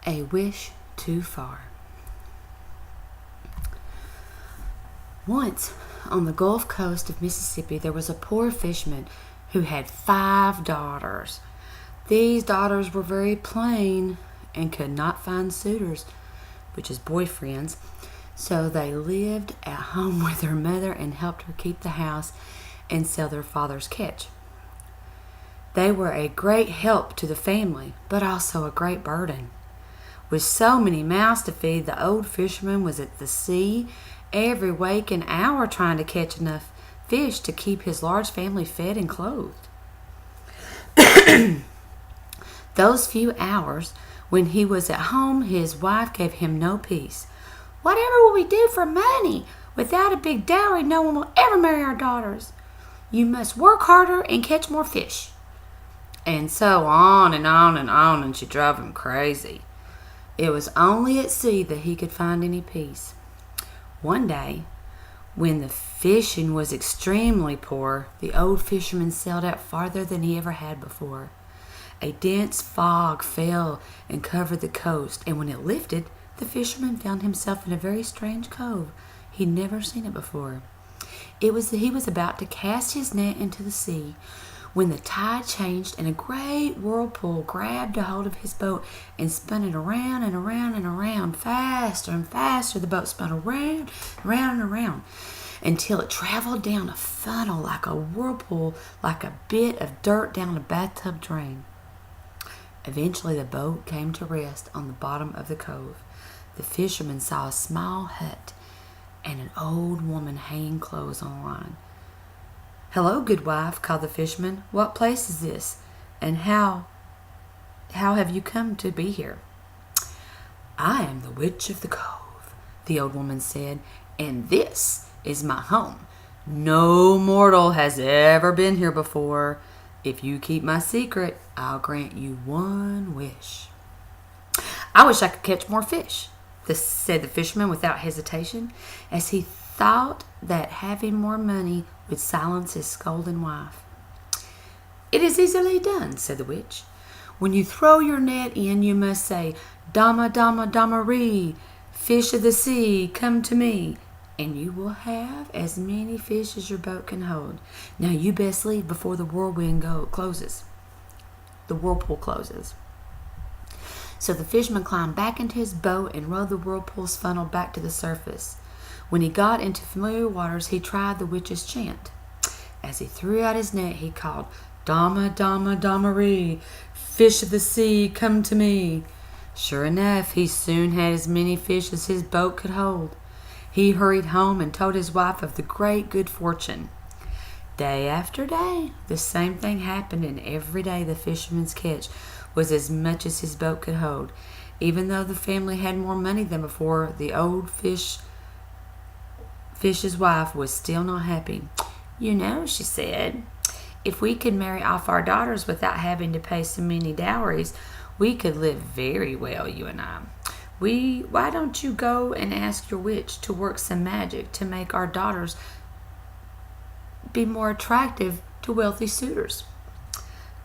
A wish too far. Once, on the Gulf Coast of Mississippi, there was a poor fisherman who had 5 daughters. These daughters were very plain and could not find suitors, which is boyfriends, so they lived at home with their mother and helped her keep the house and sell their father's catch. They were a great help to the family, but also a great burden. With so many mouths to feed, the old fisherman was at the sea every waking hour trying to catch enough fish to keep his large family fed and clothed. Those few hours when he was at home, his wife gave him no peace. "Whatever will we do for money? Without a big dowry, no one will ever marry our daughters. You must work harder and catch more fish." And so on and on and on, and she drove him crazy. It was only at sea that he could find any peace. One day, when the fishing was extremely poor, the old fisherman sailed out farther than he ever had before. A dense fog fell and covered the coast, and when it lifted, the fisherman found himself in a very strange cove. He'd never seen it before. He was about to cast his net into the sea when the tide changed and a great whirlpool grabbed a hold of his boat and spun it around and around and around. Faster and faster the boat spun around, around and around until it traveled down a funnel like a whirlpool, like a bit of dirt down a bathtub drain. Eventually the boat came to rest on the bottom of the cove. The fisherman saw a small hut and an old woman hanging clothes on a line. "Hello, good wife," called the fisherman. "What place is this, and how have you come to be here?" "I am the witch of the cove," the old woman said, "and this is my home. No mortal has ever been here before. If you keep my secret, I'll grant you one wish." "I wish I could catch more fish," said the fisherman without hesitation, as he thought that having more money would silence his scolding wife. "It is easily done," said the witch. "When you throw your net in, you must say, 'Dama, dama, dama-ree, fish of the sea, come to me,' and you will have as many fish as your boat can hold. Now you best leave before the whirlpool closes." So the fisherman climbed back into his boat and rowed the whirlpool's funnel back to the surface. When he got into familiar waters, he tried the witch's chant. As he threw out his net, he called, "Dama, dama, dama-ree, fish of the sea, come to me." Sure enough, he soon had as many fish as his boat could hold. He hurried home and told his wife of the great good fortune. Day after day, the same thing happened, and every day the fisherman's catch was as much as his boat could hold. Even though the family had more money than before, the old fish's wife was still not happy. "You know," she said, "if we could marry off our daughters without having to pay so many dowries, we could live very well, you and I. Why don't you go and ask your witch to work some magic to make our daughters be more attractive to wealthy suitors?"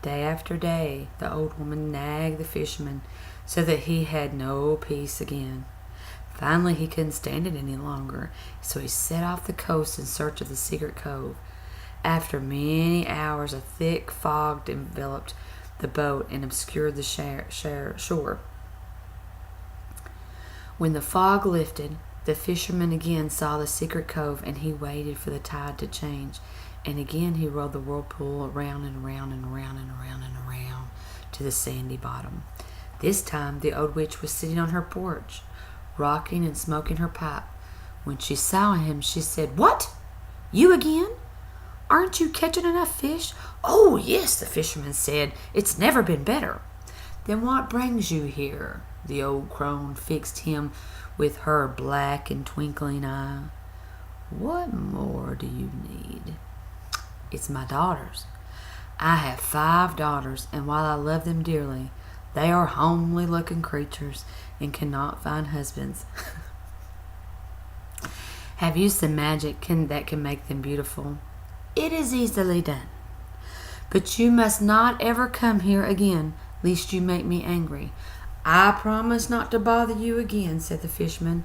Day after day, the old woman nagged the fisherman so that he had no peace again. Finally, he couldn't stand it any longer, so he set off the coast in search of the secret cove. After many hours, a thick fog enveloped the boat and obscured the shore. When the fog lifted, the fisherman again saw the secret cove, and he waited for the tide to change. And again he rowed the whirlpool around and around and around and around and around to the sandy bottom. This time the old witch was sitting on her porch, rocking and smoking her pipe. When she saw him, she said, "What? You again? Aren't you catching enough fish?" "Oh, yes," the fisherman said. "It's never been better." "Then what brings you here?" The old crone fixed him with her black and twinkling eye. "What more do you need?" "It's my daughters. I have 5 daughters, and while I love them dearly, they are homely-looking creatures and cannot find husbands." "Have you some magic that can make them beautiful?" "It is easily done. But you must not ever come here again, lest you make me angry. "I promise not to bother you again," said the fisherman.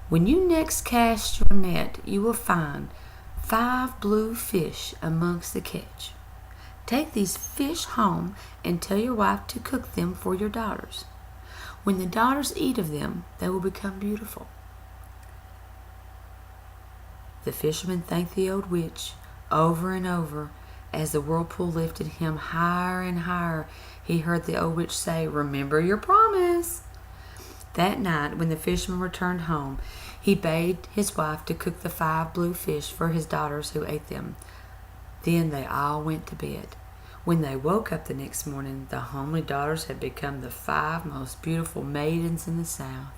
"When you next cast your net, you will find 5 blue fish amongst the catch. Take these fish home and tell your wife to cook them for your daughters. When the daughters eat of them, they will become beautiful." The fisherman thanked the old witch over and over. As the whirlpool lifted him higher and higher, he heard the old witch say, "Remember your promise." That night, when the fisherman returned home, he bade his wife to cook the 5 blue fish for his daughters who ate them. Then they all went to bed. When they woke up the next morning, the homely daughters had become the 5 most beautiful maidens in the South.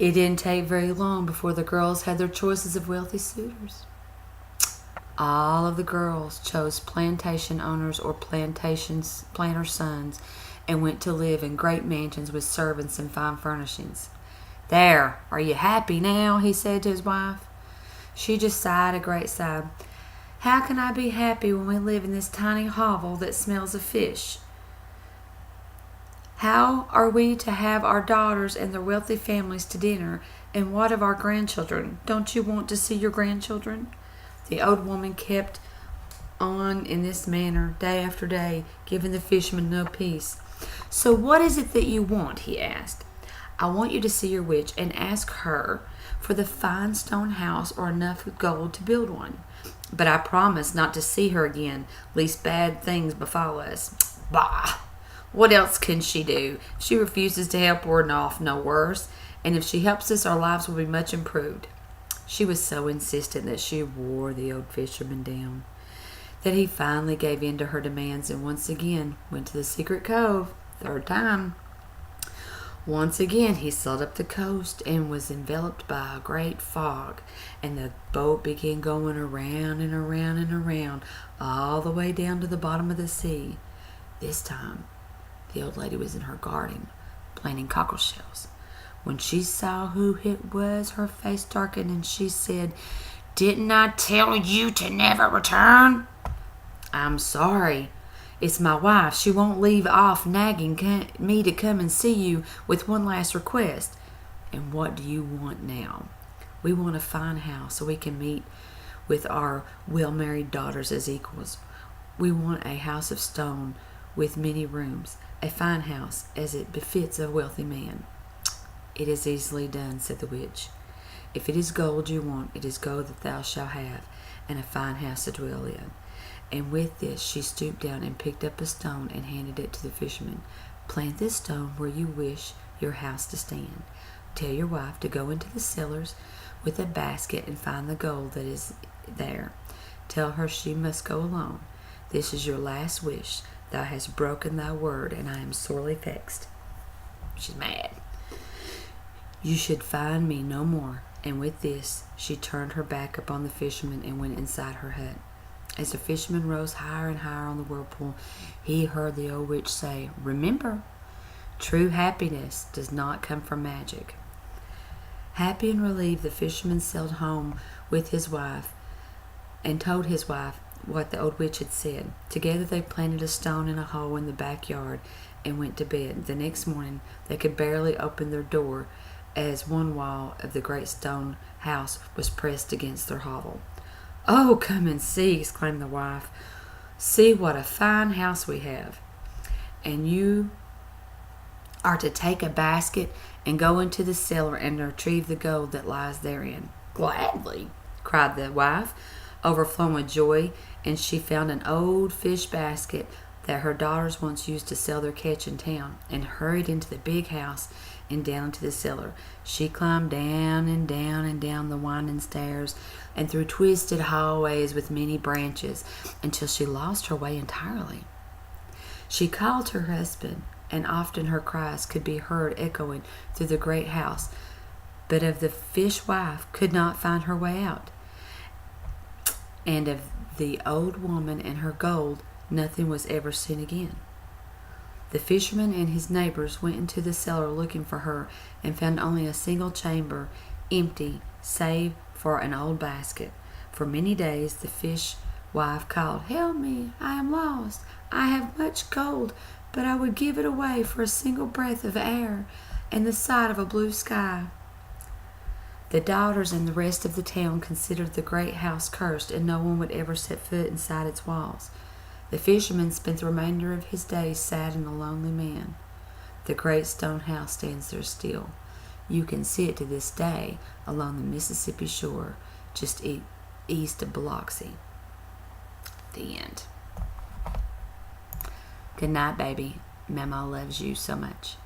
It didn't take very long before the girls had their choices of wealthy suitors. All of the girls chose plantation owners or planters' sons and went to live in great mansions with servants and fine furnishings. "There, are you happy now?" he said to his wife. She just sighed a great sigh. "How can I be happy when we live in this tiny hovel that smells of fish? How are we to have our daughters and their wealthy families to dinner? And what of our grandchildren? Don't you want to see your grandchildren?" The old woman kept on in this manner day after day, giving the fisherman no peace. "So what is it that you want?" he asked. "I want you to see your witch and ask her for the fine stone house or enough gold to build one. But I promise not to see her again, lest bad things befall us." "Bah! What else can she do? If she refuses to help, we're off no worse. And if she helps us, our lives will be much improved." She was so insistent that she wore the old fisherman down, that he finally gave in to her demands and once again went to the secret cove, 3rd time. Once again he sailed up the coast and was enveloped by a great fog, and the boat began going around and around and around all the way down to the bottom of the sea. This time the old lady was in her garden planting cockle shells. When she saw who it was, her face darkened and she said, "Didn't I tell you to never return?" "I'm sorry. It's my wife. She won't leave off nagging me to come and see you with one last request." "And what do you want now?" "We want a fine house so we can meet with our well-married daughters as equals. We want a house of stone with many rooms, a fine house as it befits a wealthy man." "It is easily done," said the witch. "If it is gold you want, it is gold that thou shalt have, and a fine house to dwell in." And with this she stooped down and picked up a stone and handed it to the fisherman. "Plant this stone where you wish your house to stand. Tell your wife to go into the cellars with a basket and find the gold that is there. Tell her she must go alone. This is your last wish. Thou hast broken thy word, and I am sorely vexed." She's mad. "You should find me no more." And with this she turned her back upon the fisherman and went inside her hut. As the fisherman rose higher and higher on the whirlpool, he heard the old witch say, "Remember, true happiness does not come from magic." Happy and relieved, the fisherman sailed home with his wife and told his wife what the old witch had said. Together they planted a stone in a hole in the backyard and went to bed. The next morning they could barely open their door as one wall of the great stone house was pressed against their hovel. "Oh, come and see," exclaimed the wife. "See what a fine house we have. And you are to take a basket and go into the cellar and retrieve the gold that lies therein." "Gladly," cried the wife, overflowing with joy, and she found an old fish basket that her daughters once used to sell their catch in town, and hurried into the big house and down into the cellar. She climbed down and down and down the winding stairs and through twisted hallways with many branches until she lost her way entirely. She called her husband, and often her cries could be heard echoing through the great house, but of the fish wife could not find her way out, and of the old woman and her gold nothing was ever seen again. The fisherman and his neighbors went into the cellar looking for her and found only a single chamber, empty save for an old basket. For many days the fish wife called, "Help me, I am lost. I have much gold, but I would give it away for a single breath of air and the sight of a blue sky." The daughters and the rest of the town considered the great house cursed, and no one would ever set foot inside its walls. The fisherman spent the remainder of his days sad and a lonely man. The great stone house stands there still. You can see it to this day along the Mississippi shore, just east of Biloxi. The end. Good night, baby. Mama loves you so much.